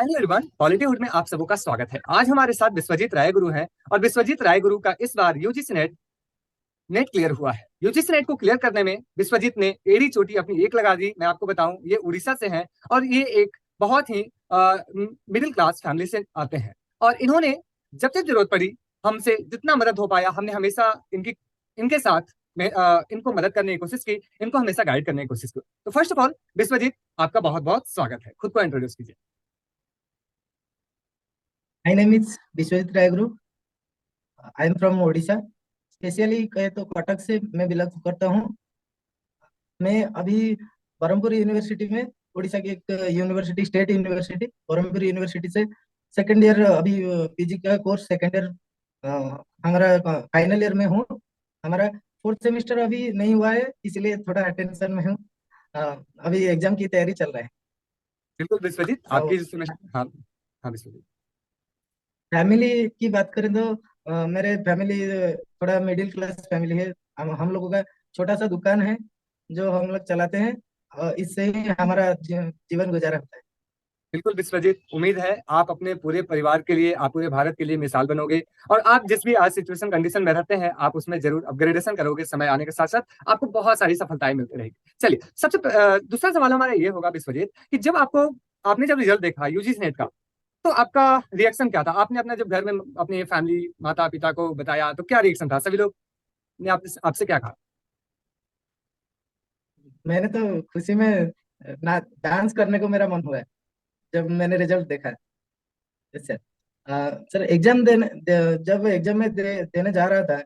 Hello everyone, पॉलिटीवुड में आप सबों का स्वागत है। आज हमारे साथ विश्वजीत राय गुरु हैं और विश्वजीत राय गुरु का इस बार यूजीसी नेट नेट क्लियर हुआ है। यूजीसी नेट को क्लियर करने में विश्वजीत ने एड़ी चोटी अपनी एक लगा दी। मैं आपको बताऊं, ये उड़ीसा से हैं और ये एक बहुत ही मिडिल क्लास फैमिली से आते हैं और इन्होंने जब जब जरूरत पड़ी हमसे जितना मदद हो पाया हमने हमेशा इनके साथ में इनको मदद करने की कोशिश की, इनको हमेशा गाइड करने की कोशिश की। तो फर्स्ट ऑफ ऑल विश्वजीत, आपका बहुत बहुत स्वागत है। खुद को इंट्रोड्यूस कीजिए। My name is Vishwajeet Rai Guru. I am from Odisha. Specially कहे तो कटक से मैं बिलोंग करता हूँ। मैं अभी ब्रह्मपुर यूनिवर्सिटी में, ओडिशा की एक university, state university Brahmapur university से सेकंड ईयर, अभी पीजी का कोर्स सेकंड ईयर हमारा फाइनल ईयर में हूँ। हमारा फोर्थ सेमेस्टर अभी नहीं हुआ है, इसलिए थोड़ा टेंशन में हूँ। अ, अभी एग्जाम की तैयारी चल रहा है। बिल्कुल विश्वजीत, और आपकी हाँ। हाँ विश्वजीत। फैमिली की बात करें तो मेरे फैमिली थोड़ा मिडिल क्लास फैमिली है। हम लोगों का छोटा सा दुकान है जो हम लोग चलाते हैं, और इससे ही हमारा जीवन गुजारा होता है। बिल्कुल विश्वजीत, उम्मीद है आप अपने पूरे परिवार के लिए, आप पूरे भारत के लिए मिसाल बनोगे और आप जिस भी आज सिचुएशन कंडीशन में रहते हैं आप उसमें जरूर अपग्रेडेशन करोगे। समय आने के साथ साथ आपको बहुत सारी सफलताएं मिलती रहेगी। चलिए, दूसरा सवाल हमारा ये होगा विश्वजीत कि आपने जब रिजल्ट देखा यूजीसी नेट का, तो आपका रिएक्शन क्या था? आपने अपना जब घर में अपने फैमिली माता पिता को बताया तो क्या रिएक्शन था? सभी लोग ने आपसे क्या कहा? मैंने तो खुशी में ना डांस करने को मेरा मन हुआ है जब मैंने रिजल्ट देखा। सर, सर एग्जाम जब एग्जाम में देने जा रहा था,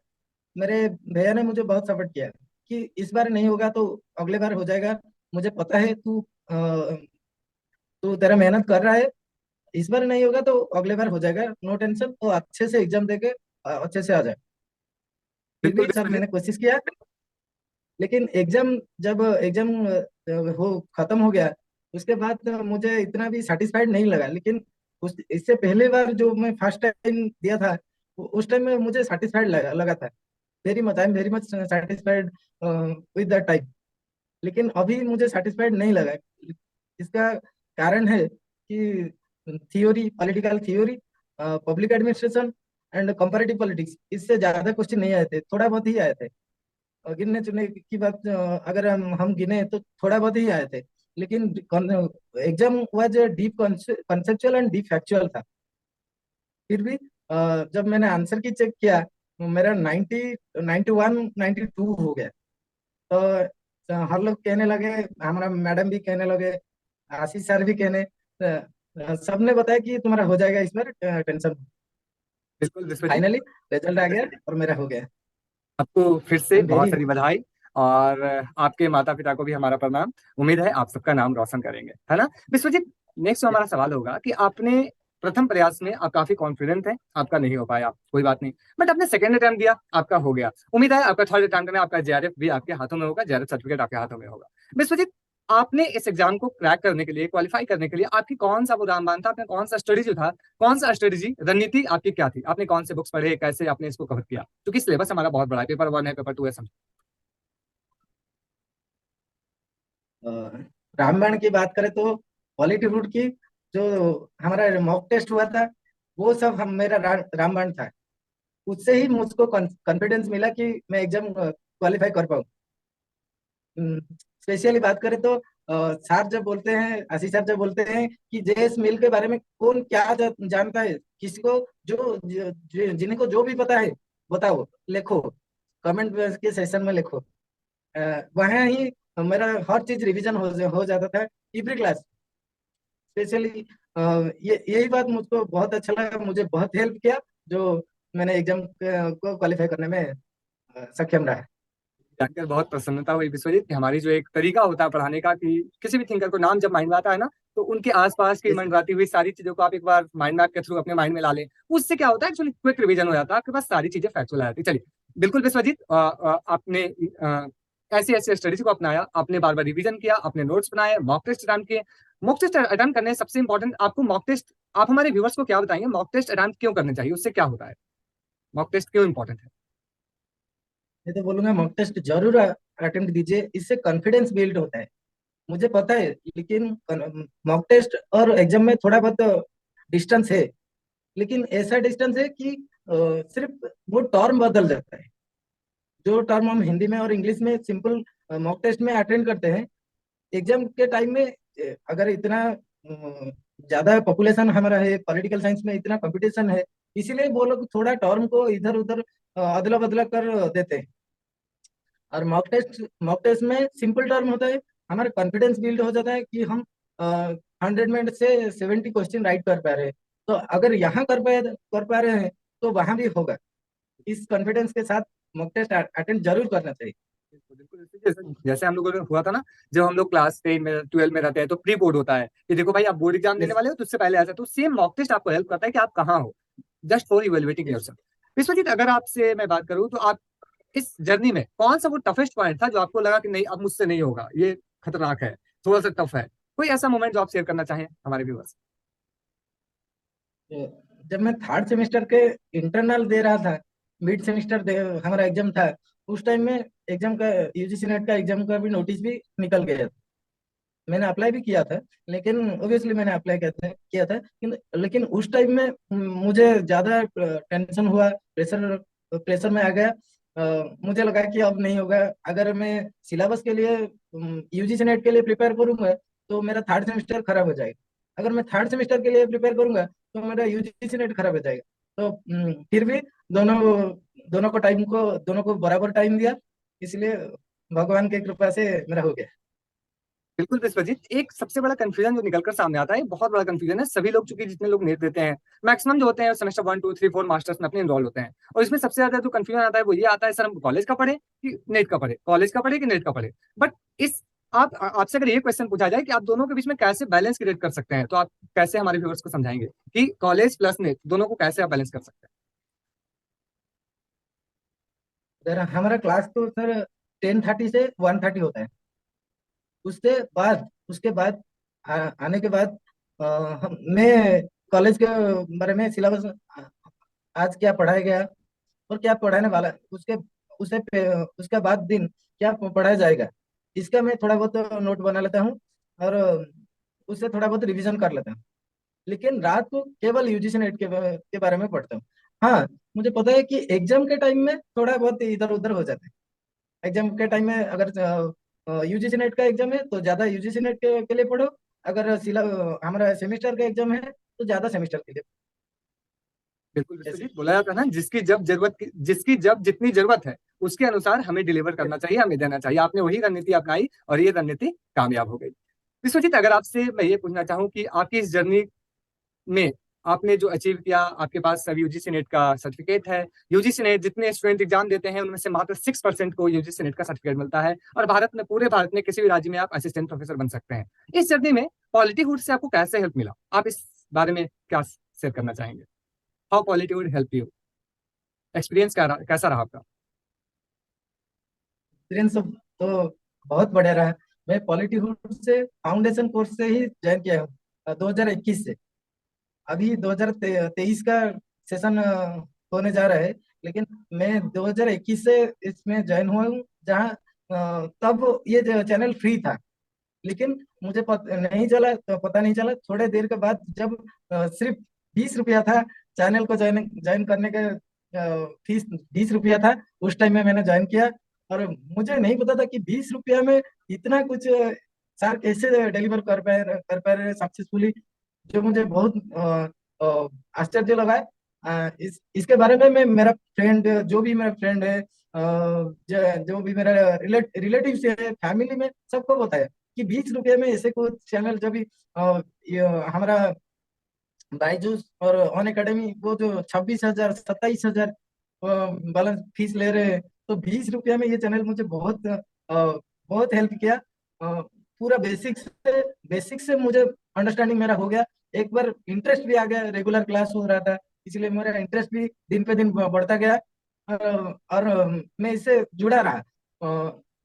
मेरे भैया ने मुझे बहुत सपोर्ट किया कि इस बार नहीं होगा तो अगले बार हो जाएगा। मुझे पता है तू तेरा मेहनत कर रहा है, इस बार नहीं होगा तो अगले बार हो जाएगा, नो टेंशन, तो अच्छे से एग्जाम देके अच्छे से आ जाए। फिर बिल्कुल भी सर विश्वजीत। मैंने कोशिश किया, लेकिन जब एग्जाम हो खत्म हो गया, उसके बाद तो मुझे इतना भी सेटिस्फाइड नहीं लगा। लेकिन इससे पहले बार जो मैं फर्स्ट टाइम दिया था, उस टाइम में मुझे सेटिस्फाइड लगा था। Very much, I am very much satisfied with that time. लेकिन अभी मुझे सेटिस्फाइड नहीं लगा। इसका कारण है कि theory, political theory, public administration and comparative politics, इससे ज्यादा क्वेश्चन नहीं आए थे, थोड़ा बहुत ही आए थे। गिनने चुनने की बात अगर हम गिने तो थोड़ा बहुत ही आए थे। लेकिन exam was deep conceptual and deep factual था। फिर भी जब मैंने आंसर की चेक किया तो मेरा 90, 91, 92 हो गया। तो हर लोग कहने लगे, हमारा मैडम भी कहने लगे, आशीष सर भी कहने, सबने बताया कि तुम्हारा हो जाएगा इस बार, टेंशन। बिल्कुल विश्वजीत, फाइनली रिजल्ट आ गया और मेरा हो गया। आपको फिर आई से एम बहुत वेरी सारी बधाई और आपके माता पिता को भी हमारा प्रणाम। उम्मीद है आप सबका नाम रोशन करेंगे, है ना विश्वजीत? नेक्स्ट हमारा सवाल होगा कि आपने प्रथम प्रयास में आप काफी कॉन्फिडेंट हैं, आपका नहीं हो पाया, कोई बात नहीं, बट आपने सेकंड अटेम्प्ट दिया, आपका हो गया। उम्मीद है आपका थर्ड अटेम्प्ट में आपका जेआरएफ भी आपके हाथों में होगा, जेआरएफ सर्टिफिकेट आपके हाथों में होगा। विश्वजीत, आपने इस एग्जाम को क्रैक करने के लिए, क्वालिफाई करने के लिए आपकी कौन सा वो रामबाण था? आपने कौन सा स्टडी जो था, कौन सा स्ट्रेटेजी रणनीति आपकी क्या थी? आपने कौन से बुक्स पढ़े, कैसे आपने इसको कवर किया? क्योंकि सिलेबस हमारा बहुत बड़ा है, पेपर 1 है, पेपर 2 है, समझ। रामबाण की बात करें तो हॉलीवुड की जो हमारा मॉक टेस्ट हुआ था, वो सब हम मेरा रामबाण था। उससे ही मुझको कॉन्फिडेंस मिला कि मैं एग्जाम क्वालिफाई कर पाऊँ। स्पेशली बात करें तो सर जब बोलते हैं, आशीष सर जब बोलते हैं कि जेएस मिल के बारे में कौन क्या जानता है, किसी को जिनको जो भी पता है बताओ, लिखो, कमेंट के सेशन में लिखो। वहाँ ही मेरा हर चीज रिवीजन हो जाता था, एवरी क्लास। स्पेशली ये यही बात मुझको बहुत अच्छा लगा, मुझे बहुत हेल्प किया, जो मैंने एग्जाम को क्वालिफाई करने में सक्षम रहा। जानकर बहुत प्रसन्नता हुई विश्वजीत कि हमारी जो एक तरीका होता है पढ़ाने का, कि किसी भी थिंकर को नाम जब माइंड में आता है ना, तो उनके आसपास की Yes, मंडराती हुई सारी चीजों को आप एक बार माइंड मैप के थ्रू अपने माइंड में ला लें। उससे क्या होता है, एक्चुअली क्विक रिवीजन हो जाता है, आपके पास सारी चीजें फैक्चुअल आ जाती है। चलिए, बिल्कुल विश्वजीत, आपने ऐसी ऐसी स्ट्रेटेजी को अपनाया, आपने बार बार रिवीजन किया, आपने नोट्स बनाए, मॉक टेस्ट अटेम्प्ट किए। मॉक टेस्ट अटेम्प्ट करने सबसे इंपॉर्टेंट, आपको मॉक टेस्ट, आप हमारे व्यूवर्स को क्या बताएंगे, मॉक टेस्ट अटेम्प्ट क्यों करने चाहिए, उससे क्या होता है, मॉक टेस्ट क्यों इंपॉर्टेंट है? मैं तो बोलूंगा मॉक टेस्ट जरूर अटेम्प्ट दीजिए, इससे कॉन्फिडेंस बिल्ड होता है। मुझे पता है, लेकिन मॉक टेस्ट और एग्जाम में थोड़ा बहुत डिस्टेंस है। लेकिन ऐसा डिस्टेंस है कि सिर्फ वो टर्म बदल जाता है। जो टर्म हम हिंदी में और इंग्लिश में सिंपल मॉक टेस्ट में अटेंड करते हैं, एग्जाम के टाइम में अगर इतना ज्यादा पॉपुलेशन हमारा है, पॉलिटिकल साइंस में इतना कंपटीशन है, इसीलिए वो लोग थोड़ा टर्म को इधर उधर अदला बदला कर देते हैं। और मॉक टेस्ट में सिंपल टर्म होता है, हमारा कॉन्फिडेंस बिल्ड हो जाता है कि हम 100 में से 70 क्वेश्चन राइट कर पा रहे हैं। तो अगर यहाँ कर पा रहे हैं तो वहां भी होगा। इस कॉन्फिडेंस के साथ मॉक टेस्ट अटेंड जरूर करना चाहिए। बिल्कुल बिल्कुल। जैसे जैसे हम लोगों को हुआ था ना, जब हम लोग क्लास 10 में 12 में रहते हैं तो प्री बोर्ड होता है कि देखो भाई आप बोर्ड एग्जाम देने यस। वाले हो, तो उससे पहले ऐसा, तो सेम मॉक टेस्ट आपको हेल्प करता है कि आप कहाँ हो, just for evaluating yes. Yourself. Vishwajeet, अगर आपसे मैं बात करूं तो आप इस जर्नी में कौन सा वो टफेस्ट पॉइंट था जो आपको लगा कि नहीं अब मुझसे नहीं होगा, ये खतरनाक है, थोड़ा सा टफ है? कोई ऐसा मोमेंट जो आप शेयर करना चाहें हमारे व्यूअर्स? जब मैं थर्ड सेमेस्टर के इंटरनल दे रहा था, मिड सेमेस्टर दे हमारा एग्जाम था, उस टाइम में एग्जाम का, यूजीसी नेट का एग्जाम का भी नोटिस भी निकल गया था। मैंने अप्लाई भी किया था, लेकिन ऑब्वियसली मैंने अप्लाई किया था लेकिन उस टाइम में मुझे ज्यादा टेंशन हुआ, प्रेशर प्रेशर में आ गया। मुझे लगा कि अब नहीं होगा। अगर मैं सिलेबस के लिए, यूजीसी नेट के लिए प्रिपेयर करूंगा तो मेरा थर्ड सेमेस्टर खराब हो जाएगा। अगर मैं थर्ड सेमेस्टर के लिए प्रिपेयर करूंगा तो मेरा यूजीसी नेट खराब हो जाएगा। तो फिर भी दोनों दोनों को बराबर टाइम दिया, इसलिए भगवान की कृपा से मेरा हो गया। बिल्कुल विश्वजीत, एक सबसे बड़ा कंफ्यूजन जो निकलकर सामने आता है, बहुत बड़ा कंफ्यूजन है, सभी लोग, चूंकि जितने लोग नेट देते हैं मैक्सिमम जो होते हैं सेमेस्टर 1 2 3 4 मास्टर्स में अपने इनरोल होते हैं, और इसमें सबसे ज्यादा जो कंफ्यूजन आता है वो ये आता है, सर हम कॉलेज का पढ़े कि नेट का पढ़े, कॉलेज का पढ़े कि नेट का पढ़े। बट इस आप आपसे अगर ये क्वेश्चन पूछा जाए कि आप दोनों के बीच में कैसे बैलेंस क्रिएट कर सकते हैं, तो आप कैसे हमारे व्यूअर्स को समझाएंगे कि कॉलेज प्लस नेट दोनों को कैसे आप बैलेंस कर सकते सर हमारा क्लास तो सर 10:30 से 1:30 होता है। उसके बाद आने के बाद मैं कॉलेज के बारे में सिलेबस, आज क्या पढ़ाया गया और क्या पढ़ाने वाला है, उसके बाद दिन क्या पढ़ाया जाएगा, इसका मैं थोड़ा बहुत नोट बना लेता हूँ। और उससे थोड़ा बहुत रिवीजन कर लेता हूँ। लेकिन रात को केवल यूजीसी नेट के बारे में पढ़ता हूँ। हाँ, मुझे पता है कि एग्जाम के टाइम में थोड़ा बहुत इधर उधर हो जाता है। एग्जाम के टाइम में अगर यूजीसी नेट का एग्जाम है तो ज्यादा यूजीसी नेट के लिए पढ़ो। अगर हमारा सेमेस्टर का एग्जाम है तो ज्यादा सेमेस्टर के लिए। बिल्कुल ऐसे। विश्वजीत, बोला जाता है ना, जिसकी जब जितनी जरूरत है उसके अनुसार हमें डिलीवर करना चाहिए, हमें देना चाहिए। आपने वही रणनीति अपनाई और ये रणनीति कामयाब हो गई। विश्वजीत, अगर आपसे मैं ये पूछना चाहूँ कि आपकी इस जर्नी में आपने जो अचीव किया, आपके पास सब यूजीसी नेट का सर्टिफिकेट है। यूजीसी नेट जितने स्टूडेंट एग्जाम देते हैं उनमें से मात्र 6% को यूजीसी नेट का सर्टिफिकेट मिलता है, और भारत में, पूरे भारत में किसी भी राज्य में आप असिस्टेंट प्रोफेसर बन सकते हैं। इस जर्नी में पॉलिटीहुड से आपको कैसे हेल्प मिला, आप इस बारे में क्या शेयर करना चाहेंगे? हाउ पॉलिटीहुड हेल्प यू, एक्सपीरियंस कैसा रहा आपका? एक्सपीरियंस तो बहुत बढ़िया रहा। मैं पॉलिटिहुड से फाउंडेशन कोर्स से ही ज्वाइन किया हूँ 2021 से। अभी 2023 का सेशन होने जा रहा है, लेकिन मैं 2021 से इसमें ज्वाइन हुआ हूँ, जहाँ तब ये चैनल फ्री था। लेकिन मुझे पता नहीं चला थोड़े देर के बाद, जब सिर्फ 20 रुपया था चैनल को ज्वाइन ज्वाइन करने का। फीस 20 रुपया था उस टाइम में, मैंने ज्वाइन किया। और मुझे नहीं पता था कि 20 रुपया में इतना कुछ सर कैसे डिलीवर कर पा रहे सक्सेसफुली, जो मुझे बहुत आश्चर्य लगा है। इसके बारे में मैं, मेरा फ्रेंड, जो भी मेरा फ्रेंड है, जो भी मेरा रिलेटिव है, फैमिली में सबको बताया कि 20 रुपये में ऐसे कुछ चैनल, जो भी ये हमारा बायजूस और अन अकेडमी, वो जो 26,000 27,000 बैलेंस फीस ले रहे हैं, तो 20 रुपया में ये चैनल मुझे बहुत हेल्प किया। पूरा बेसिक से मुझे अंडरस्टैंडिंग मेरा हो गया। एक बार इंटरेस्ट भी आ गया, रेगुलर क्लास हो रहा था, इसलिए मेरा इंटरेस्ट भी दिन पे दिन बढ़ता गया। और मैं इससे जुड़ा रहा।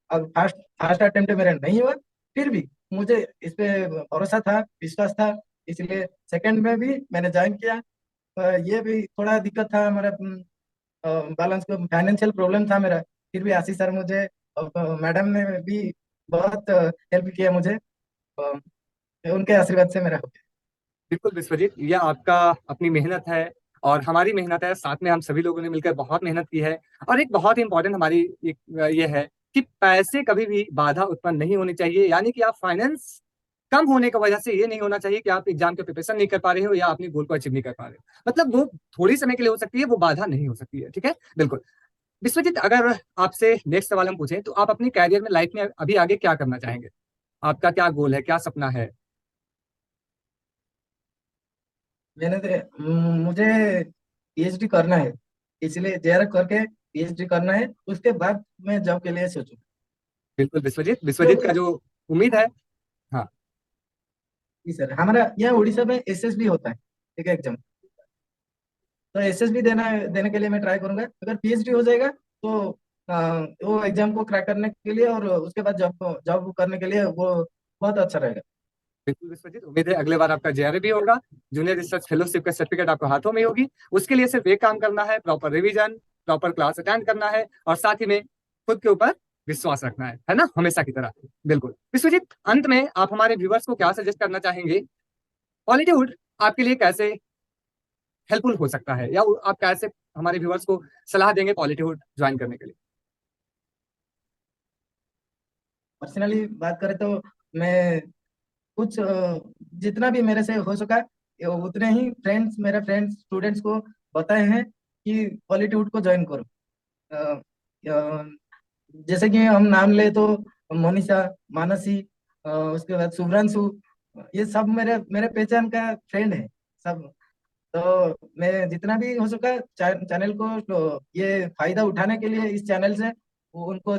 अब फर्स्ट फर्स्ट अटेम्प्ट मेरा नहीं हुआ, फिर भी मुझे इस पे भरोसा था, विश्वास था, इसलिए सेकंड में भी मैंने ज्वाइन किया। ये भी थोड़ा दिक्कत था मेरा, बैलेंस का फाइनेंशियल प्रॉब्लम था मेरा। फिर भी आशीष सर मुझे, मैडम ने भी बहुत हेल्प किया मुझे। उनके आशीर्वाद से मेरा हो गया। बिल्कुल विश्वजीत, यह आपका अपनी मेहनत है और हमारी मेहनत है, साथ में हम सभी लोगों ने मिलकर बहुत मेहनत की है। और एक बहुत इंपॉर्टेंट हमारी एक ये है कि पैसे कभी भी बाधा उत्पन्न नहीं होनी चाहिए, यानी कि आप फाइनेंस कम होने की वजह से ये नहीं होना चाहिए कि आप एग्जाम के प्रिपरेशन नहीं कर पा रहे हो या अपनी गोल को अचीव नहीं कर पा रहे हो। मतलब वो थोड़ी समय के लिए हो सकती है, वो बाधा नहीं हो सकती है। ठीक है, बिल्कुल। विश्वजीत, अगर आपसे नेक्स्ट सवाल हम पूछें तो आप अपनी कैरियर में, लाइफ में अभी आगे क्या करना चाहेंगे? आपका क्या गोल है, क्या सपना है? मुझे पीएचडी करना है, इसलिए जेआरएफ करके पीएचडी करना है, उसके बाद मैं जॉब के लिए सोचूं। बिल्कुल विश्वजीत, विश्वजीत का क्योंकि जो उम्मीद है। हाँ। जी सर, हमारा यहाँ उड़ीसा में एसएसबी होता है, ठीक है, एग्जाम। तो एसएसबी देने के लिए मैं ट्राई करूंगा। अगर पीएचडी हो जाएगा तो वो एग्जाम को क्रैक करने के लिए और उसके बाद जॉब जॉब करने के लिए वो बहुत अच्छा रहेगा। बिल्कुल विश्वजीत, उम्मीद है अगले बार आपका जेआरए भी होगा, जूनियर रिसर्च फेलोशिप का सर्टिफिकेट आपको हाथों में होगी। उसके लिए सिर्फ एक काम करना है, proper revision, proper class attend करना है और साथ ही में खुद के ऊपर विश्वास रखना है ना, हमेशा की तरह। बिल्कुल विश्वजीत, अंत में आप हमारे व्यूवर्स को क्या सजेस्ट करना चाहेंगे? पॉलिटीवुड आपके लिए कैसे हेल्पफुल हो सकता है, या आप कैसे हमारे व्यूवर्स को सलाह देंगे पॉलिटीवुड ज्वाइन करने के लिए? पर्सनली बात करें तो मैं कुछ जितना भी मेरे से हो सका उतने ही मेरे फ्रेंड्स स्टूडेंट्स को बताए हैं कि पॉलिट्यूड को ज्वाइन करो। अ, अ, जैसे कि हम नाम ले तो मोनिशा, मानसी, उसके बाद शुभ्रांशु, ये सब मेरे मेरे पहचान का फ्रेंड है सब। तो मैं जितना भी हो सका चैनल को तो ये फायदा उठाने के लिए इस चैनल से उनको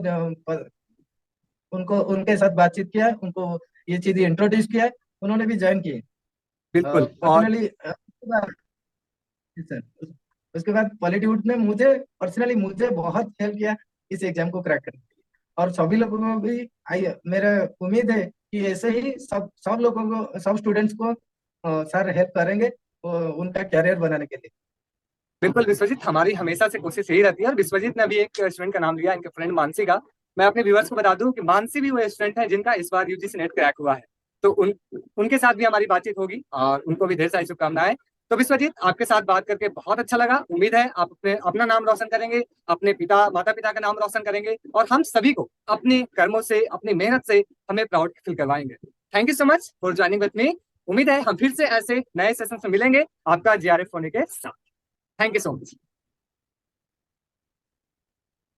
उनको उनके साथ बातचीत किया, उनको ये चीज इंट्रोड्यूस किया, उन्होंने भी ज्वाइन किए बिल्कुल। और पर्सनली। सर, उसके बाद पॉलिट्यूड ने मुझे बहुत हेल्प किया इस एग्जाम को क्रैक करने के लिए। और सभी लोगों को भी आई मेरा उम्मीद है कि ऐसे ही सब सब लोगों को, सब स्टूडेंट्स को सर हेल्प करेंगे उनका कैरियर बनाने के लिए। बिल्कुल विश्वजीत, हमारी हमेशा से कोशिश यही रहती है। और विश्वजीत ने भी एक स्टूडेंट का नाम लिया, इनके फ्रेंड मानसी का। मैं अपने व्यूवर्स को बता दूं कि मानसी भी वो स्टूडेंट है जिनका इस बार यूजीसी नेट क्रैक हुआ है। तो उनके साथ भी हमारी बातचीत होगी और उनको भी ढेर सारी शुभकामनाएं। तो विश्वजीत, आपके साथ बात करके बहुत अच्छा लगा। उम्मीद है आप अपना नाम रोशन करेंगे, अपने माता पिता का नाम रोशन करेंगे और हम सभी को अपने कर्मों से, अपनी मेहनत से हमें प्राउड फील करवाएंगे। Thank you so much for joining with me. उम्मीद है हम फिर से ऐसे नए सेशन में मिलेंगे आपका जीआरएफ होने के साथ। Thank you so much.